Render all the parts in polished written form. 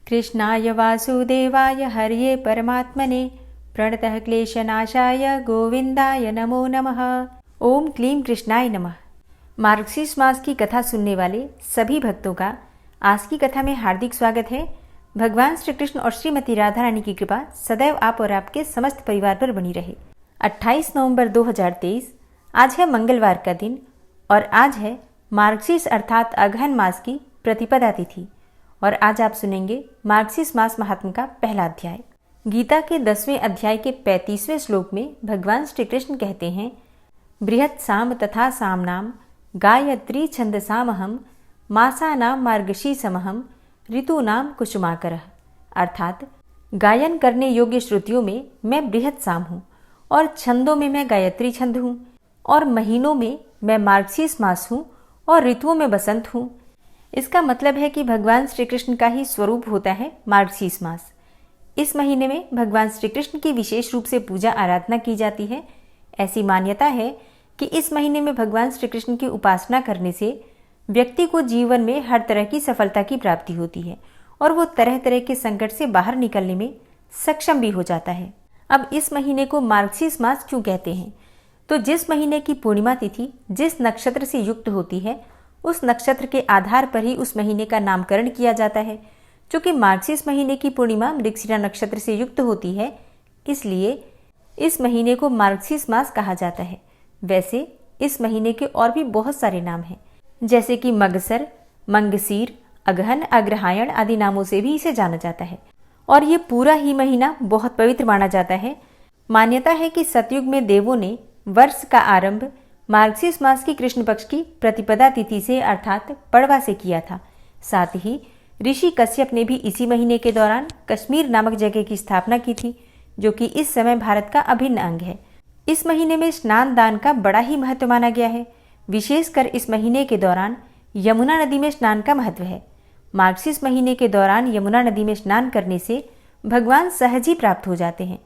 कृष्णाय वासुदेवाय हरये परमात्मने प्रणतः क्लेशनाशाय गोविंदाय नमो नमः। ओम क्लीं कृष्णाय नमः। मार्गशीर्ष मास की कथा सुनने वाले सभी भक्तों का आज की कथा में हार्दिक स्वागत है। भगवान श्री कृष्ण और श्रीमती राधा रानी की कृपा सदैव आप और आपके समस्त परिवार पर बनी रहे। 28 नवंबर 2023 आज है मंगलवार का दिन और आज है मार्गशीर्ष अर्थात अगहन मास की प्रतिपदा तिथि। और आज आप सुनेंगे मार्गशीर्ष मास महात्म्य का पहला अध्याय। गीता के 10वें अध्याय के 35वें श्लोक में भगवान श्री कृष्ण कहते हैं, बृहत् साम तथा सामनाम गायत्री छंदसामहम मासानाम मार्गशीर्षमहम ऋतूनाम कुसुमाकरः। अर्थात गायन करने योग्य श्रुतियों में मैं बृहत् साम हूँ और छंदों में मैं गायत्री छंद हूँ और महीनों में मैं मार्गशीर्ष मास हूँ और ऋतुओं में बसंत हूँ। इसका मतलब है कि भगवान श्री कृष्ण का ही स्वरूप होता है मार्गशीर्ष मास। इस महीने में भगवान श्री कृष्ण की विशेष रूप से पूजा आराधना की जाती है। ऐसी मान्यता है कि इस महीने में भगवान श्री कृष्ण की उपासना करने से व्यक्ति को जीवन में हर तरह की सफलता की प्राप्ति होती है और वो तरह तरह के संकट से बाहर निकलने में सक्षम भी हो जाता है। अब इस महीने को मार्गशीर्ष मास क्यों कहते हैं? तो जिस महीने की पूर्णिमा तिथि जिस नक्षत्र से युक्त होती है उस नक्षत्र के आधार पर ही उस महीने का नामकरण किया जाता है। चूंकि मार्गशीर्ष महीने की पूर्णिमा मृगशिरा नक्षत्र से युक्त होती है, इसलिए इस महीने को मार्गशीर्ष मास कहा जाता है। वैसे इस महीने के और भी बहुत सारे नाम हैं, जैसे कि मगसर, मंगसीर, अगहन, अग्रहायण आदि नामों से भी इसे जाना जाता है। और ये पूरा ही महीना बहुत पवित्र माना जाता है। मान्यता है कि सतयुग में देवों ने वर्ष का आरंभ मार्गशीर्ष मास की कृष्ण पक्ष की प्रतिपदा तिथि से अर्थात पड़वा से किया था। साथ ही ऋषि कश्यप ने भी इसी महीने के दौरान कश्मीर नामक जगह की स्थापना की थी, जो कि इस समय भारत का अभिन्न अंग है। इस महीने में स्नान दान का बड़ा ही महत्व माना गया है। विशेषकर इस महीने के दौरान यमुना नदी में स्नान का महत्व है। मार्गशीर्ष महीने के दौरान यमुना नदी में स्नान करने से भगवान सहज ही प्राप्त हो जाते हैं।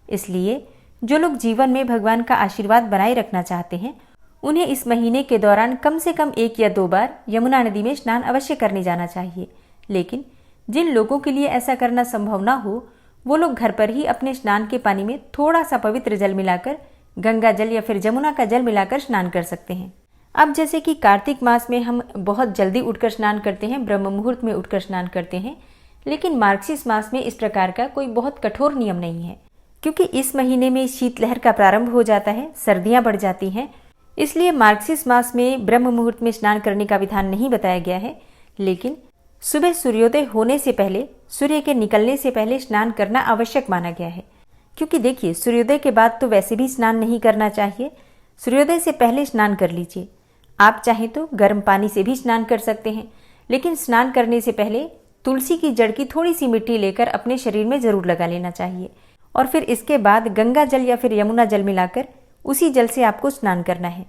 इसलिए जो लोग जीवन में भगवान का आशीर्वाद बनाए रखना चाहते हैं, उन्हें इस महीने के दौरान कम से कम 1 या 2 बार यमुना नदी में स्नान अवश्य करने जाना चाहिए। लेकिन जिन लोगों के लिए ऐसा करना संभव ना हो, वो लोग घर पर ही अपने स्नान के पानी में थोड़ा सा पवित्र जल मिलाकर, गंगा जल या फिर जमुना का जल मिलाकर स्नान कर सकते हैं। अब जैसे कि कार्तिक मास में हम बहुत जल्दी उठकर स्नान करते हैं, ब्रह्म मुहूर्त में उठकर स्नान करते हैं, लेकिन मार्गशीर्ष मास में इस प्रकार का कोई बहुत कठोर नियम नहीं है, क्योंकि इस महीने में शीतलहर का प्रारंभ हो जाता है, सर्दियां बढ़ जाती हैं। इसलिए मार्गशीर्ष मास में ब्रह्म मुहूर्त में स्नान करने का विधान नहीं बताया गया है, लेकिन सुबह सूर्योदय होने से पहले, सूर्य के निकलने से पहले स्नान करना आवश्यक माना गया है। क्योंकि देखिए, सूर्योदय के बाद तो वैसे भी स्नान नहीं करना चाहिए। सूर्योदय से पहले स्नान कर लीजिए। आप चाहें तो गर्म पानी से भी स्नान कर सकते हैं, लेकिन स्नान करने से पहले तुलसी की जड़ की थोड़ी सी मिट्टी लेकर अपने शरीर में जरूर लगा लेना चाहिए और फिर इसके बाद गंगा जल या फिर यमुना जल मिलाकर उसी जल से आपको स्नान करना है।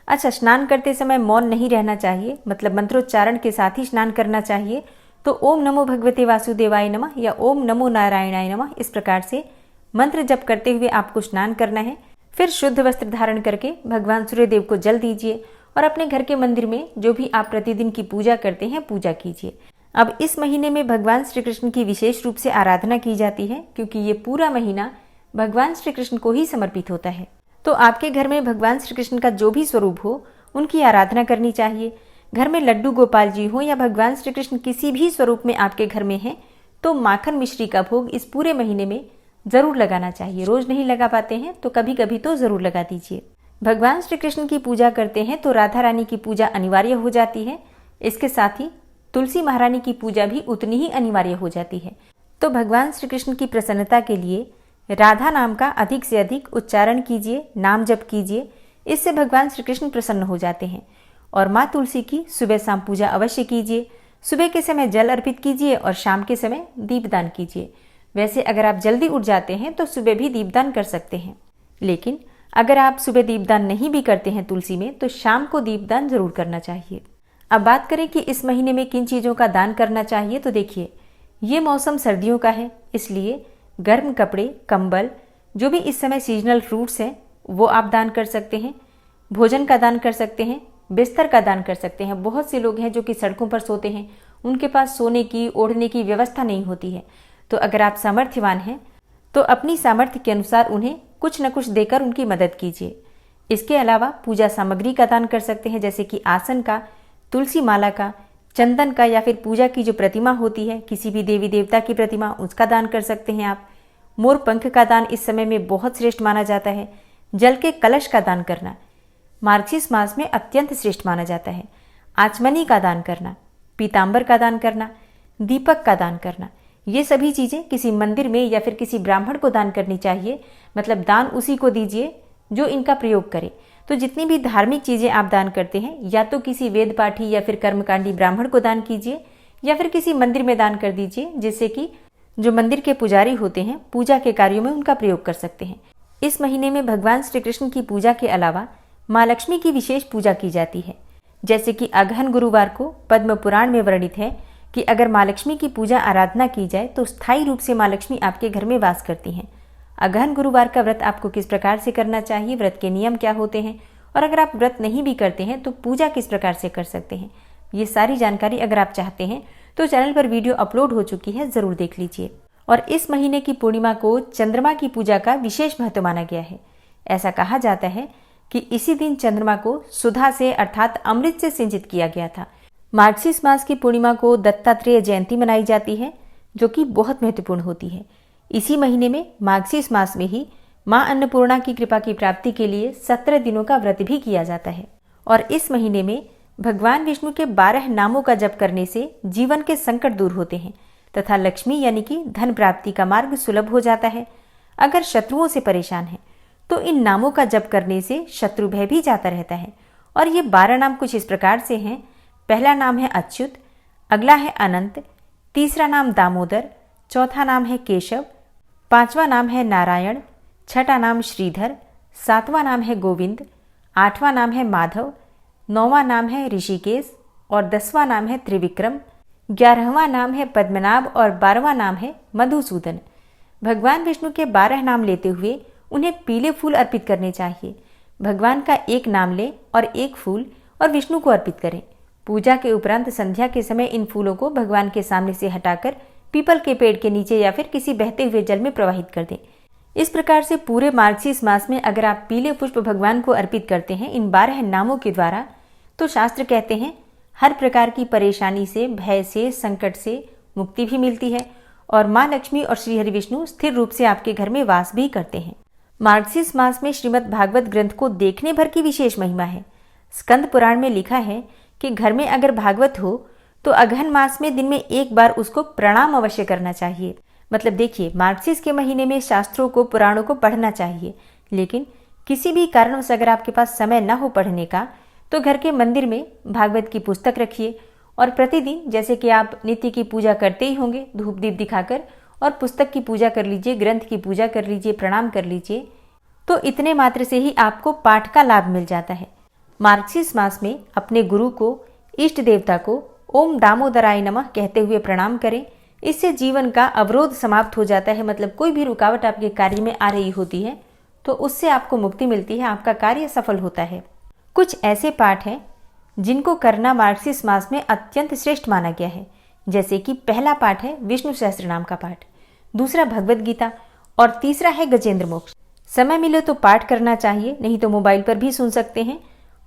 अच्छा, स्नान करते समय मौन नहीं रहना चाहिए, मतलब मंत्रोच्चारण के साथ ही स्नान करना चाहिए। तो ओम नमो भगवते वासुदेवाय नमः या ओम नमो नारायणाय नमः, इस प्रकार से मंत्र जप करते हुए आपको स्नान करना है। फिर शुद्ध वस्त्र धारण करके भगवान सूर्यदेव को जल दीजिए और अपने घर के मंदिर में जो भी आप प्रतिदिन की पूजा करते हैं, पूजा कीजिए। अब इस महीने में भगवान श्री कृष्ण की विशेष रूप से आराधना की जाती है, क्योंकि ये पूरा महीना भगवान श्री कृष्ण को ही समर्पित होता है। तो आपके घर में भगवान श्री कृष्ण का जो भी स्वरूप हो, उनकी आराधना करनी चाहिए। घर में लड्डू गोपाल जी हो या भगवान श्री कृष्ण किसी भी स्वरूप में आपके घर में है, तो माखन मिश्री का भोग इस पूरे महीने में जरूर लगाना चाहिए। रोज नहीं लगा पाते हैं तो कभी कभी तो जरूर लगा दीजिए। भगवान श्री कृष्ण की पूजा करते हैं तो राधा रानी की पूजा अनिवार्य हो जाती है। इसके साथ ही तुलसी महारानी की पूजा भी उतनी ही अनिवार्य हो जाती है। तो भगवान श्री कृष्ण की प्रसन्नता के लिए राधा नाम का अधिक से अधिक उच्चारण कीजिए, नाम जप कीजिए। इससे भगवान श्री कृष्ण प्रसन्न हो जाते हैं। और माँ तुलसी की सुबह शाम पूजा अवश्य कीजिए। सुबह के समय जल अर्पित कीजिए और शाम के समय दीपदान कीजिए। वैसे अगर आप जल्दी उठ जाते हैं तो सुबह भी दीपदान कर सकते हैं, लेकिन अगर आप सुबह दीपदान नहीं भी करते हैं तुलसी में, तो शाम को दीपदान जरूर करना चाहिए। अब बात करें कि इस महीने में किन चीज़ों का दान करना चाहिए, तो देखिए, ये मौसम सर्दियों का है, इसलिए गर्म कपड़े, कंबल, जो भी इस समय सीजनल फ्रूट्स हैं वो आप दान कर सकते हैं। भोजन का दान कर सकते हैं, बिस्तर का दान कर सकते हैं। बहुत से लोग हैं जो कि सड़कों पर सोते हैं, उनके पास सोने की ओढ़ने की व्यवस्था नहीं होती है। तो अगर आप सामर्थ्यवान हैं तो अपनी सामर्थ्य के अनुसार उन्हें कुछ न कुछ देकर उनकी मदद कीजिए। इसके अलावा पूजा सामग्री का दान कर सकते हैं, जैसे कि आसन का, तुलसी माला का, चंदन का, या फिर पूजा की जो प्रतिमा होती है, किसी भी देवी देवता की प्रतिमा, उसका दान कर सकते हैं आप। मोर पंख का दान इस समय में बहुत श्रेष्ठ माना जाता है। जल के कलश का दान करना मार्गशीर्ष मास में अत्यंत श्रेष्ठ माना जाता है। आचमनी का दान करना, पीतांबर का दान करना, दीपक का दान करना, ये सभी चीजें किसी मंदिर में या फिर किसी ब्राह्मण को दान करनी चाहिए। मतलब दान उसी को दीजिए जो इनका प्रयोग करे। तो जितनी भी धार्मिक चीजें आप दान करते हैं, या तो किसी वेद पाठी या फिर कर्मकांडी ब्राह्मण को दान कीजिए, या फिर किसी मंदिर में दान कर दीजिए, जिससे कि जो मंदिर के पुजारी होते हैं पूजा के कार्यों में उनका प्रयोग कर सकते हैं। इस महीने में भगवान श्री कृष्ण की पूजा के अलावा माँ लक्ष्मी की विशेष पूजा की जाती है। जैसे कि अगहन गुरुवार को पद्म पुराण में वर्णित है कि अगर माँ लक्ष्मी की पूजा आराधना की जाए तो स्थायी रूप से माँ लक्ष्मी आपके घर में वास करती हैं। अगहन गुरुवार का व्रत आपको किस प्रकार से करना चाहिए, व्रत के नियम क्या होते हैं, और अगर आप व्रत नहीं भी करते हैं तो पूजा किस प्रकार से कर सकते हैं, ये सारी जानकारी अगर आप चाहते हैं तो चैनल पर वीडियो अपलोड हो चुकी है, जरूर देख लीजिए। और इस महीने की पूर्णिमा को चंद्रमा की पूजा का विशेष महत्व माना गया है। ऐसा कहा जाता है कि इसी दिन चंद्रमा को सुधा से अर्थात अमृत से सिंचित किया गया था। मार्गशीर्ष मास की पूर्णिमा को दत्तात्रेय जयंती मनाई जाती है, जो कि बहुत महत्वपूर्ण होती है। इसी महीने में मार्गशीर्ष मास में ही मां अन्नपूर्णा की कृपा की प्राप्ति के लिए 17 दिनों का व्रत भी किया जाता है। और इस महीने में भगवान विष्णु के 12 नामों का जप करने से जीवन के संकट दूर होते हैं तथा लक्ष्मी यानी कि धन प्राप्ति का मार्ग सुलभ हो जाता है। अगर शत्रुओं से परेशान है तो इन नामों का जप करने से शत्रु भय भी जाता रहता है। और ये 12 नाम कुछ इस प्रकार से हैं। पहला नाम है अच्युत, अगला है अनंत, तीसरा नाम दामोदर, चौथा नाम है केशव, पांचवा नाम है नारायण, छठा नाम श्रीधर, सातवां नाम है गोविंद, आठवां नाम है माधव, नौवां नाम है ऋषिकेश और 10वां नाम है त्रिविक्रम, 11वां नाम है पद्मनाभ और 12वां नाम है मधुसूदन। भगवान विष्णु के 12 नाम लेते हुए उन्हें पीले फूल अर्पित करने चाहिए। भगवान का एक नाम लें और एक फूल और विष्णु को अर्पित करें। पूजा के उपरांत संध्या के समय इन फूलों को भगवान के सामने से हटाकर पीपल के पेड़ के नीचे या फिर किसी बहते हुए जल में प्रवाहित कर दें। इस प्रकार से पूरे मार्गशीर्ष मास में अगर आप पीले पुष्प भगवान को अर्पित करते हैं इन 12 नामों के द्वारा, तो शास्त्र कहते हैं हर प्रकार की परेशानी से, भय से, संकट से मुक्ति भी मिलती है और माँ लक्ष्मी और श्री हरि विष्णु स्थिर रूप से आपके घर में वास भी करते हैं। मार्गशीर्ष मास में श्रीमद् भागवत ग्रंथ को देखने भर की विशेष महिमा है। स्कंद पुराण में लिखा है कि घर में अगर भागवत हो तो अगहन मास में दिन में एक बार उसको प्रणाम अवश्य करना चाहिए। मतलब देखिए, मार्गशीर्ष के महीने में शास्त्रों को, पुराणों को पढ़ना चाहिए, लेकिन किसी भी कारण से अगर आपके पास समय न हो पढ़ने का तो घर के मंदिर में भागवत की पुस्तक रखिए और प्रतिदिन जैसे कि आप नित्य की पूजा करते ही होंगे धूप दीप दिखाकर, और पुस्तक की पूजा कर लीजिए, ग्रंथ की पूजा कर लीजिए, प्रणाम कर लीजिए, तो इतने मात्र से ही आपको पाठ का लाभ मिल जाता है। मार्गशीर्ष मास में अपने गुरु को, इष्ट देवता को ओम दामोदराय नमः कहते हुए प्रणाम करें। इससे जीवन का अवरोध समाप्त हो जाता है। मतलब कोई भी रुकावट आपके कार्य में आ रही होती है तो उससे आपको मुक्ति मिलती है, आपका कार्य सफल होता है। कुछ ऐसे पाठ हैं जिनको करना मार्गशीर्ष मास में अत्यंत श्रेष्ठ माना गया है। जैसे कि पहला पाठ है विष्णु सहस्त्र नाम का पाठ, दूसरा भगवत गीता और तीसरा है गजेंद्र मोक्ष। समय मिले तो पाठ करना चाहिए, नहीं तो मोबाइल पर भी सुन सकते हैं।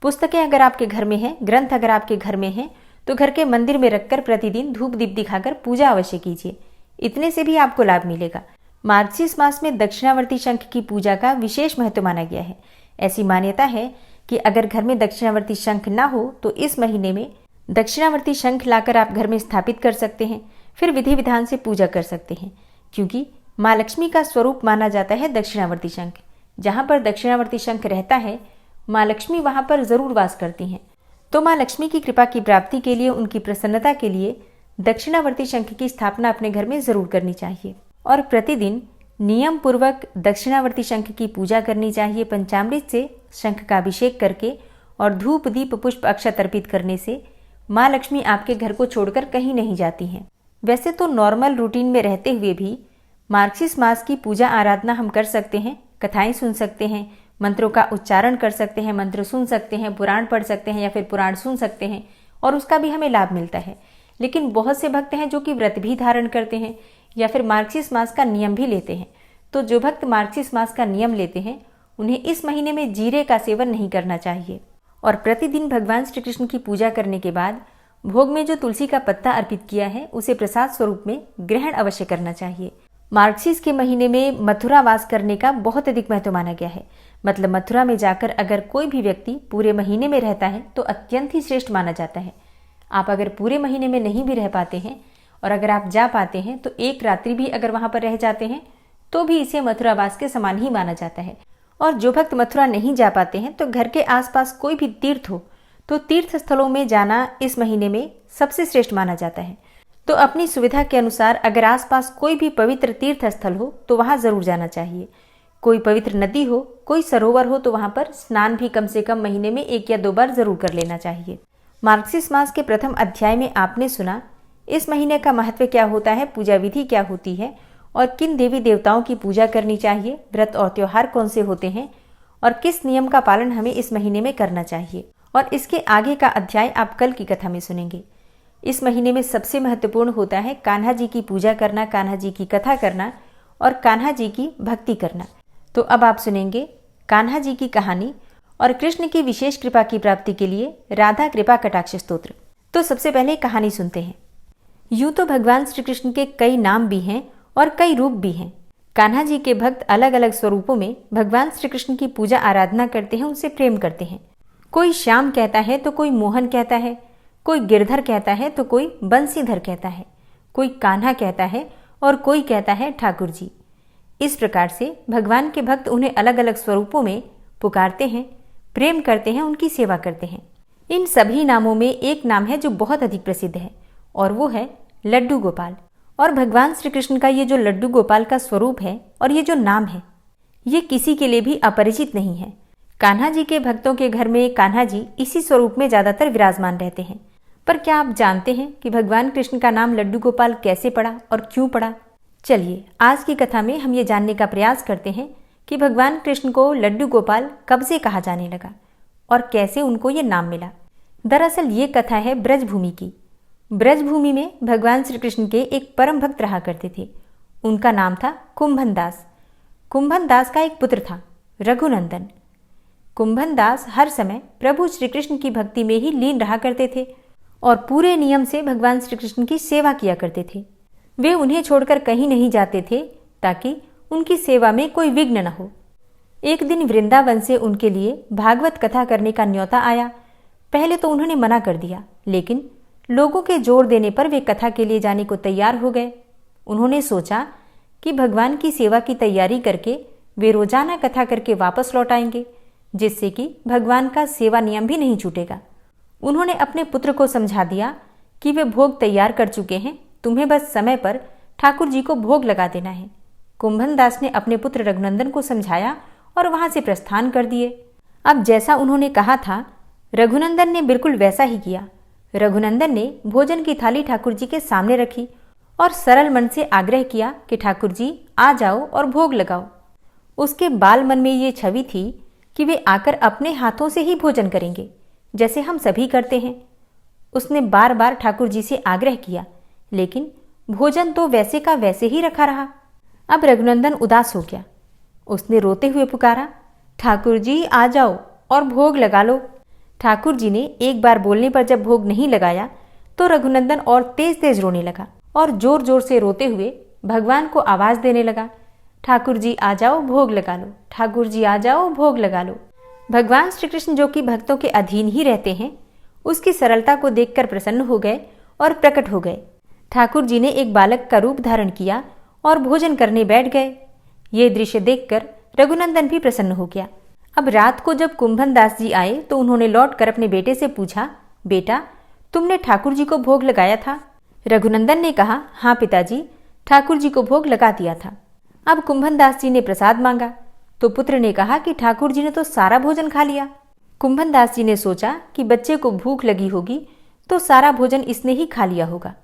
पुस्तकें अगर आपके घर में हैं, ग्रंथ अगर आपके घर में हैं, तो घर के मंदिर में रखकर प्रतिदिन धूप दीप दिखाकर पूजा अवश्य कीजिए। इतने से भी आपको लाभ मिलेगा। मार्गशीर्ष मास में दक्षिणावर्ती शंख की पूजा का विशेष महत्व माना गया है। ऐसी मान्यता है कि अगर घर में दक्षिणावर्ती शंख ना हो तो इस महीने में दक्षिणावर्ती शंख लाकर आप घर में स्थापित कर सकते हैं, फिर विधि विधान से पूजा कर सकते हैं, क्योंकि माँ लक्ष्मी का स्वरूप माना जाता है दक्षिणावर्ती शंख। जहाँ पर दक्षिणावर्ती शंख रहता है माँ लक्ष्मी वहाँ पर जरूर वास करती हैं। तो माँ लक्ष्मी की कृपा की प्राप्ति के लिए, उनकी प्रसन्नता के लिए दक्षिणावर्ती शंख की स्थापना अपने घर में जरूर करनी चाहिए और प्रतिदिन नियम पूर्वक दक्षिणावर्ती शंख की पूजा करनी चाहिए। पंचामृत से शंख का अभिषेक करके और धूप दीप पुष्प अक्षत अर्पित करने से माँ लक्ष्मी आपके घर को छोड़कर कहीं नहीं जाती हैं। वैसे तो नॉर्मल रूटीन में रहते हुए भी मार्गशीर्ष मास की पूजा आराधना हम कर सकते हैं, कथाएं सुन सकते हैं, मंत्रों का उच्चारण कर सकते हैं, मंत्र सुन सकते हैं, पुराण पढ़ सकते हैं या फिर पुराण सुन सकते हैं और उसका भी हमें लाभ मिलता है। लेकिन बहुत से भक्त हैं जो कि व्रत भी धारण करते हैं या फिर मार्गशीर्ष मास का नियम भी लेते हैं। तो जो भक्त मार्गशीर्ष मास का नियम लेते हैं उन्हें इस महीने में जीरे का सेवन नहीं करना चाहिए और प्रतिदिन भगवान श्री कृष्ण की पूजा करने के बाद भोग में जो तुलसी का पत्ता अर्पित किया है उसे प्रसाद स्वरूप में ग्रहण अवश्य करना चाहिए। मार्गशीर्ष के महीने में मथुरा वास करने का बहुत अधिक महत्व माना गया है। मतलब मथुरा में जाकर अगर कोई भी व्यक्ति पूरे महीने में रहता है तो अत्यंत ही श्रेष्ठ माना जाता है। आप अगर पूरे महीने में नहीं भी रह पाते हैं और अगर आप जा पाते हैं तो एक रात्रि भी अगर वहां पर रह जाते हैं तो भी इसे मथुरावास के समान ही माना जाता है। और जो भक्त मथुरा नहीं जा पाते हैं तो घर के आसपास कोई भी तीर्थ हो तो तीर्थ स्थलों में जाना इस महीने में सबसे श्रेष्ठ माना जाता है। तो अपनी सुविधा के अनुसार अगर आसपास कोई भी पवित्र तीर्थ स्थल हो तो वहां जरूर जाना चाहिए। कोई पवित्र नदी हो, कोई सरोवर हो तो वहां पर स्नान भी कम से कम महीने में 1 या 2 बार जरूर कर लेना चाहिए। मार्गशीर्ष मास के प्रथम अध्याय में आपने सुना इस महीने का महत्व क्या होता है, पूजा विधि क्या होती है और किन देवी देवताओं की पूजा करनी चाहिए, व्रत और त्योहार कौन से होते हैं और किस नियम का पालन हमें इस महीने में करना चाहिए। और इसके आगे का अध्याय आप कल की कथा में सुनेंगे। इस महीने में सबसे महत्वपूर्ण होता है कान्हा जी की पूजा करना, कान्हा जी की कथा करना और कान्हा जी की भक्ति करना। तो अब आप सुनेंगे कान्हा जी की कहानी और कृष्ण की विशेष कृपा की प्राप्ति के लिए राधा कृपा कटाक्ष स्तोत्र। तो सबसे पहले कहानी सुनते हैं। यूं तो भगवान श्री कृष्ण के कई नाम भी हैं और कई रूप भी हैं। कान्हा जी के भक्त अलग अलग स्वरूपों में भगवान श्री कृष्ण की पूजा आराधना करते हैं, उनसे प्रेम करते हैं। कोई श्याम कहता है तो कोई मोहन कहता है, कोई गिरधर कहता है तो कोई बंसीधर कहता है, कोई कान्हा कहता है और कोई कहता है ठाकुर जी। इस प्रकार से भगवान के भक्त उन्हें अलग अलग स्वरूपों में पुकारते हैं, प्रेम करते हैं, उनकी सेवा करते हैं। इन सभी नामों में एक नाम है जो बहुत अधिक प्रसिद्ध है और वो है लड्डू गोपाल। और भगवान श्री कृष्ण का ये जो लड्डू गोपाल का स्वरूप है और ये जो नाम है ये किसी के लिए भी अपरिचित नहीं है। कान्हा जी के भक्तों के घर में कान्हा जी इसी स्वरूप में ज्यादातर विराजमान रहते हैं। पर क्या आप जानते हैं कि भगवान कृष्ण का नाम लड्डू गोपाल कैसे पड़ा और क्यों पड़ा? चलिए आज की कथा में हम ये जानने का प्रयास करते हैं कि भगवान कृष्ण को लड्डू गोपाल कब से कहा जाने लगा और कैसे उनको ये नाम मिला। दरअसल ये कथा है ब्रजभूमि की। ब्रजभूमि में भगवान श्री कृष्ण के एक परम भक्त रहा करते थे। उनका नाम था कुंभन दास। कुंभन दास का एक पुत्र था रघुनंदन। कुंभन दास हर समय प्रभु श्री कृष्ण की भक्ति में ही लीन रहा करते थे और पूरे नियम से भगवान श्री कृष्ण की सेवा किया करते थे। वे उन्हें छोड़कर कहीं नहीं जाते थे ताकि उनकी सेवा में कोई विघ्न न हो। एक दिन वृंदावन से उनके लिए भागवत कथा करने का न्योता आया। पहले तो उन्होंने मना कर दिया, लेकिन लोगों के जोर देने पर वे कथा के लिए जाने को तैयार हो गए। उन्होंने सोचा कि भगवान की सेवा की तैयारी करके वे रोजाना कथा करके वापस लौट आएंगे, जिससे कि भगवान का सेवा नियम भी नहीं छूटेगा। उन्होंने अपने पुत्र को समझा दिया कि वे भोग तैयार कर चुके हैं, तुम्हें बस समय पर ठाकुर जी को भोग लगा देना है। कुंभन दास ने अपने पुत्र रघुनंदन को समझाया और वहां से प्रस्थान कर दिए। अब जैसा उन्होंने कहा था रघुनंदन ने बिल्कुल वैसा ही किया। रघुनंदन ने भोजन की थाली ठाकुर जी के सामने रखी और सरल मन से आग्रह किया कि ठाकुर जी आ जाओ और भोग लगाओ। उसके बाल मन में ये छवि थी कि वे आकर अपने हाथों से ही भोजन करेंगे, जैसे हम सभी करते हैं। उसने बार बार ठाकुर जी से आग्रह किया, लेकिन भोजन तो वैसे का वैसे ही रखा रहा। अब रघुनंदन उदास हो गया। उसने रोते हुए पुकारा, ठाकुर जी आ जाओ और भोग लगा लो। ठाकुर जी ने एक बार बोलने पर जब भोग नहीं लगाया तो रघुनंदन और तेज तेज रोने लगा और जोर जोर से रोते हुए भगवान को आवाज देने लगा, ठाकुर जी आ जाओ भोग लगा लो, ठाकुर जी आ जाओ भोग लगा लो। भगवान श्री कृष्ण जो कि भक्तों के अधीन ही रहते हैं, उसकी सरलता को देखकर प्रसन्न हो गए और प्रकट हो गए। ठाकुर जी ने एक बालक का रूप धारण किया और भोजन करने बैठ गए। ये दृश्य देखकर रघुनंदन भी प्रसन्न हो गया। अब रात को जब कुंभन दास जी आए तो उन्होंने लौटकर अपने बेटे से पूछा, बेटा तुमने ठाकुर जी को भोग लगाया था? रघुनंदन ने कहा, हाँ पिताजी, ठाकुर जी को भोग लगा दिया था। अब कुंभन दास जी ने प्रसाद मांगा तो पुत्र ने कहा कि ठाकुर जी ने तो सारा भोजन खा लिया। कुंभन दास जी ने सोचा कि बच्चे को भूख लगी होगी तो सारा भोजन इसने ही खा लिया होगा।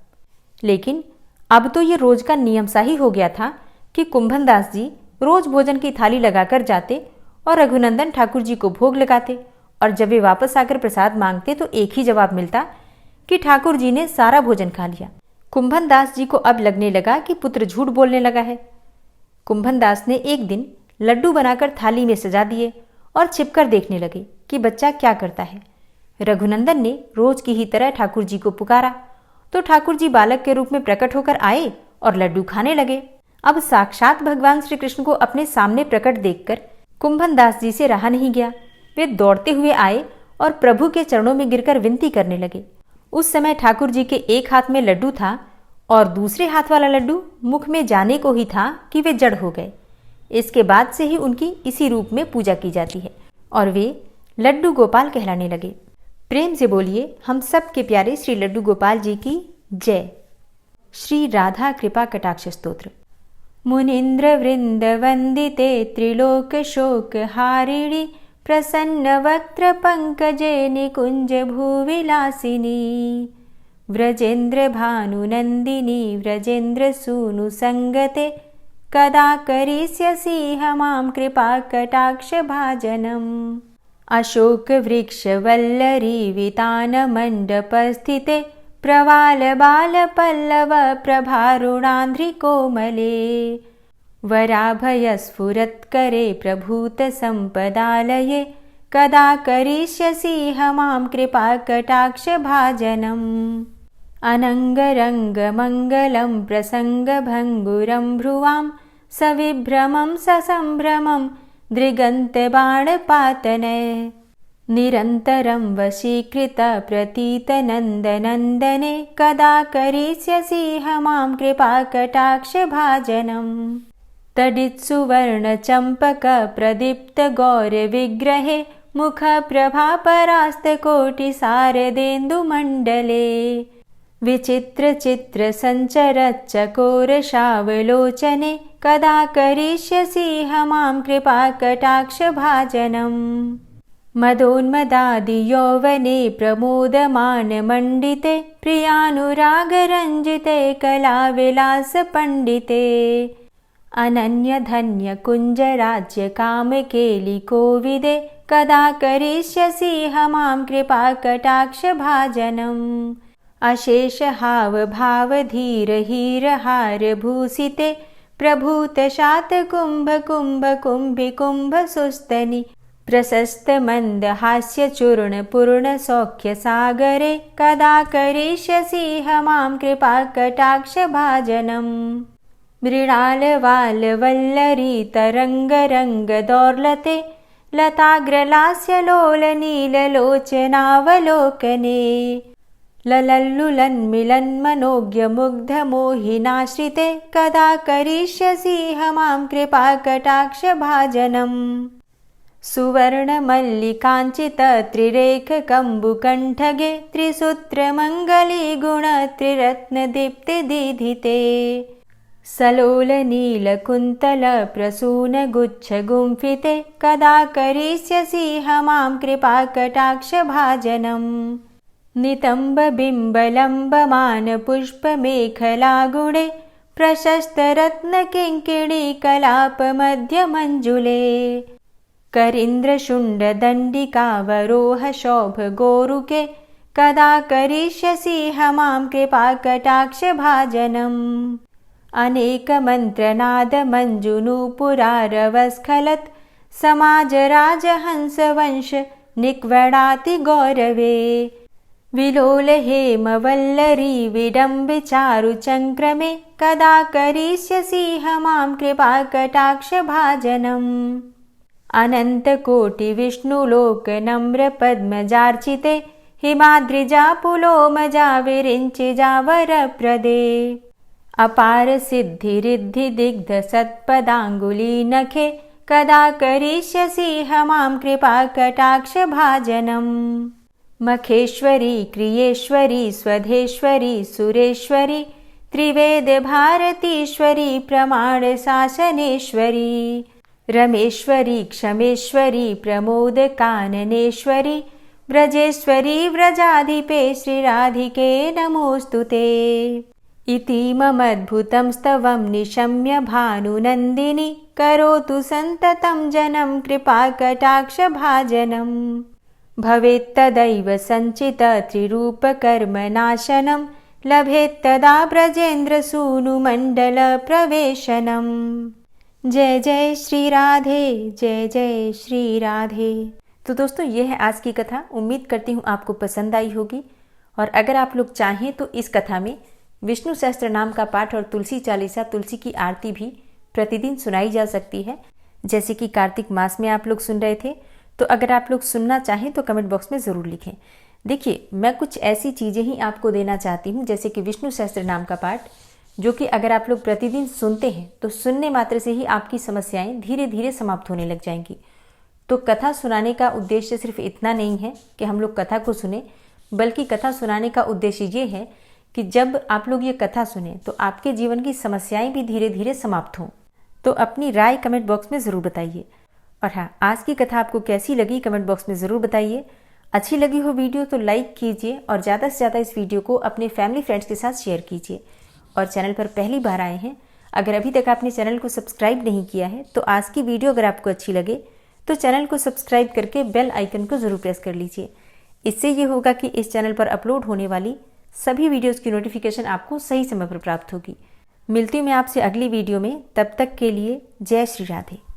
लेकिन अब तो ये रोज का नियम सा ही हो गया था कि कुंभन दास जी रोज भोजन की थाली लगाकर जाते और रघुनंदन ठाकुर जी को भोग लगाते, और जब वे वापस आकर प्रसाद मांगते तो एक ही जवाब मिलता कि ठाकुर जी ने सारा भोजन खा लिया। कुंभन दास जी को अब लगने लगा कि पुत्र झूठ बोलने लगा है। कुंभन दास ने एक दिन लड्डू बनाकर थाली में सजा दिए और छिपकर देखने लगे कि बच्चा क्या करता है। रघुनंदन ने रोज की ही तरह ठाकुर जी को पुकारा तो ठाकुर जी बालक के रूप में प्रकट होकर आए और लड्डू खाने लगे। अब साक्षात भगवान श्री कृष्ण को अपने सामने प्रकट देखकर कुंभन दास जी से रहा नहीं गया। वे दौड़ते हुए आए और प्रभु के चरणों में गिरकर विनती करने लगे। उस समय ठाकुर जी के एक हाथ में लड्डू था और दूसरे हाथ वाला लड्डू मुख में जाने को ही था कि वे जड़ हो गए। इसके बाद से ही उनकी इसी रूप में पूजा की जाती है और वे लड्डू गोपाल कहलाने लगे। प्रेम से बोलिए हम सब के प्यारे श्री लड्डू गोपाल जी की जय। श्री राधा कृपा कटाक्ष स्तोत्र। मुनीन्द्र वृंद वंदिते त्रिलोक शोक हारिणी प्रसन्न वक्त्र पंकजे निकुंज भूविलासिनी व्रजेन्द्र भानुनंदिनी व्रजेन्द्र सूनु संगते कदा करिष्यसि मां कृपा कटाक्ष भाजनम्। अशोक वृक्ष वल्लरी वितान मंडपस्थिते प्रवाल बाल पल्लव प्रभारुणांध्रि कोमले वराभय स्फुरत्करे प्रभूत संपदालये कदा करिष्यसि मां कृपा कटाक्ष भाजनम्। अनंगरंग मंगलं प्रसंग भंगुरं भ्रुवां सविभ्रमं ससंभ्रमं दृगंत बाणपातनय निरन्तरं वशीकृत प्रतीत नन्दनन्दने कदा करिष्यसि मां कृपा कटाक्ष भाजनम्। तडित्सुवर्ण चंपक प्रदीप्त गौर विग्रहे मुख प्रभा परास्त कोटि शारदेन्दु मंडले विचित्र चित्र संचर चकोर शावलोचने कदा करिष्यसि मां कृपा कटाक्ष भाजनम्। मदोन्मदादि यौवने प्रमोदमान मंडिते प्रियानुराग रंजिते कला विलास पंडिते अनन्य धन्य कुंज राज्य काम केलि कोविदे कदा करिष्यसि मां कृपा कटाक्ष भाजनम्। अशेष हाव भाव धीर हीर हार भूषिते प्रभूत शात कुंभ कुंभ कुंभि कुंभ सुस्तनि प्रशस्त मंद हास्य चूर्ण पूर्ण सौख्य सागरे कदा करिष्यसि मां कृपा कटाक्ष भाजनम्। मृणाल वाल वल्लरी तरंग रंग दौर्लते लताग्रलास्य लोल नील लोचनावलोकने ललल्लुलन्मिलन्मनोज्ञ मुग्ध मोहिनाश्रिते कदा करिष्यसि मां कृपा कटाक्ष भाजनम्। सुवर्ण मल्लिकांचित त्रिरेख कंबुकंठगे त्रिसूत्र मंगली गुण त्रिरत्न दीप्ति दीधिते सलोल नील कुंतल प्रसून गुच्छ गुंफिते कदा करिष्यसि मां कृपा कटाक्ष भाजनम्। नितंब बिंबलंब मान पुष्प मेखला गुणे प्रशस्त रत्न किंकिणी कलाप मध्य मंजुले करींद्र शुंड दंडिकावरोह शोभ गोरुके कदा करिष्यसि मां कृपा कटाक्ष भाजनम्। अनेक मंत्रनाद मंजुनूपुरारवस्खलत् समाज राजहंस वंश निक्वणाति गौरवे विलोल हेम वल्लरी विडम्बि चारु चंक्रमे कदा करिष्यसि मां कृपा कटाक्ष भाजनम्। अनंत कोटि विष्णुलोक नम्र पद्मजार्चिते हिमाद्रिजा पुलोमजा विरिंचिजा वरप्रदे अपार सिद्धि रिद्धि दिग्ध सत्पदांगुली नखे कदा करिष्यसि मां कृपा कटाक्ष भाजनम्। मखेश्वरी क्रियेश्वरी स्वधेश्वरी सुरेश्वरी त्रिवेद भारतीश्वरी प्रमाण शासनेश्वरी रमेश्वरी क्षमेश्वरी प्रमोद काननेश्वरी व्रजेश्वरी व्रजाधिपे श्रीराधिके नमोस्तुते। इतीममद्भुतं स्तवं निशम्य भानुनन्दिनी करोतु सन्ततं जनं कृपा कटाक्ष भाजनम्। भवेत्तदैव सञ्चित त्रिरूपकर्मनाशनं लभेत्तदा ब्रजेन्द्रसूनुमण्डलप्रवेशनम्। जय जय श्री राधे, जय जय श्री राधे। तो दोस्तों, ये है आज की कथा। उम्मीद करती हूँ आपको पसंद आई होगी। और अगर आप लोग चाहें तो इस कथा में विष्णु सहस्त्र नाम का पाठ और तुलसी चालीसा, तुलसी की आरती भी प्रतिदिन सुनाई जा सकती है, जैसे कि कार्तिक मास में आप लोग सुन रहे थे। तो अगर आप लोग सुनना चाहें तो कमेंट बॉक्स में ज़रूर लिखें। देखिए, मैं कुछ ऐसी चीज़ें ही आपको देना चाहती हूँ, जैसे कि विष्णु सहस्त्र नाम का पाठ, जो कि अगर आप लोग प्रतिदिन सुनते हैं तो सुनने मात्र से ही आपकी समस्याएं धीरे धीरे समाप्त होने लग जाएंगी। तो कथा सुनाने का उद्देश्य सिर्फ इतना नहीं है कि हम लोग कथा को सुने, बल्कि कथा सुनाने का उद्देश्य ये है कि जब आप लोग ये कथा सुने तो आपके जीवन की समस्याएं भी धीरे धीरे समाप्त हों। तो अपनी राय कमेंट बॉक्स में ज़रूर बताइए। और हाँ, आज की कथा आपको कैसी लगी कमेंट बॉक्स में ज़रूर बताइए। अच्छी लगी हो वीडियो तो लाइक कीजिए और ज़्यादा से ज़्यादा इस वीडियो को अपने फैमिली फ्रेंड्स के साथ शेयर कीजिए। और चैनल पर पहली बार आए हैं, अगर अभी तक आपने चैनल को सब्सक्राइब नहीं किया है तो आज की वीडियो अगर आपको अच्छी लगे तो चैनल को सब्सक्राइब करके बेल आइकन को ज़रूर प्रेस कर लीजिए। इससे ये होगा कि इस चैनल पर अपलोड होने वाली सभी वीडियोज़ की नोटिफिकेशन आपको सही समय पर प्राप्त होगी। मिलती हूँ मैं आपसे अगली वीडियो में, तब तक के लिए जय श्री राधे।